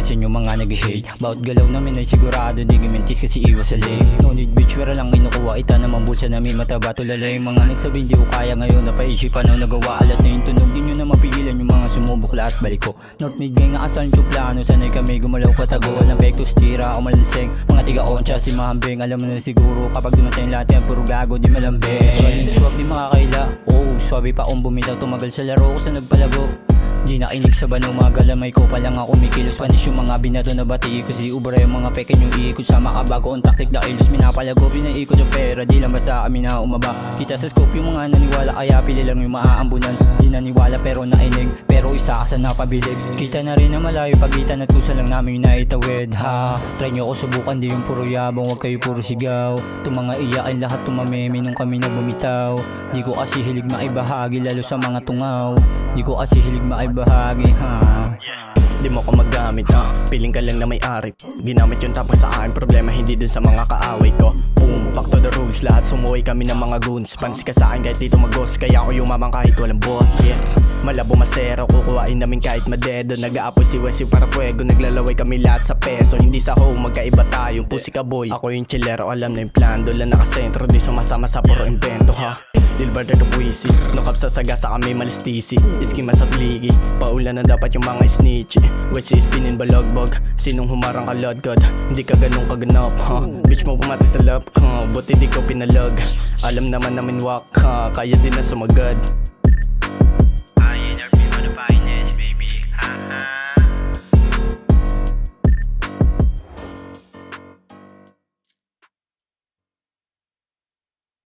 sa inyo mga nag-hate. Bawat galaw namin ay sigurado di gimentis kasi iwas sa late. No need bitch pero lang kinukuha ita naman bulsa namin mataba. Tulala yung mga nagsabi di ko kaya ngayon. Napaisipan ang nagawa alat na yung tunog. Di nyo na mapigilan yung mga sumubok lahat balik ko. North mid gang nga asan yung plano. Sanay kami gumalaw patago. Walang vectus tira o malanseng. Mga tiga-oncha si Mahambeng. Alam mo na siguro kapag dumatay lahat yan puro gago di malambing. Rolling swag di makakaila. Oh swabe pa kung bumitaw. Tumagal sa laro ko sa nagpalago. Di nakinig sa banong mga galamay ko pa lang ako mikilos. Panis yung mga binato na bati ko. Si Ubra yung mga peken yung iikot. Sama ka bago ang taktik na ilos. Minapalago pinaikot yung pera. Di lang basta kami na umaba. Kita sa scope yung mga naniwala. Kaya pili lang yung maaambunan. Di naniwala pero nainig. Pero isa ka sa napabilib. Kita na rin na malayo pagitan at kusa lang namin yung naitawid. Ha, try nyo ako subukan. Di yung puro yabang. Huwag kayo puro sigaw. Itong mga iyakin lahat tumameme nung kami na bumitaw. Di ko kasi hilig maibahagi lalo sa mga tungaw. Di ko kasi hilig maibahagi ha. Di mo ko magamit piling ka lang na may ari. Ginamit yung tapos sa akin problema hindi dun sa mga kaaway ko. Boom, back to the rules. Lahat sumuwi kami ng mga goons. Pansi ka sa akin kahit dito magos. Kaya ako yumamang kahit walang boss. Yeah, malabo masero kukuhain namin kahit madedo. Nag-aapoy si Wesley para puwego. Naglalaway kami lahat sa peso. Hindi sa home magkaiba tayo. Pusi ka boy, ako yung chillero. Alam na yung plan. Doon lang nakasentro. Di sumasama sa puro invento ha. Dilbarder to puisi. Nukap sa sagasa kami malistisi. Iskima sa pligi. Paulan na dapat yung mga snitch. West is pinin balagbag. Sinong humarang ka Lord God. Hindi ka ganun kaganap Bitch mo pumati sa lap Buti di ko pinalag. Alam naman namin wak Kaya din na sumagad.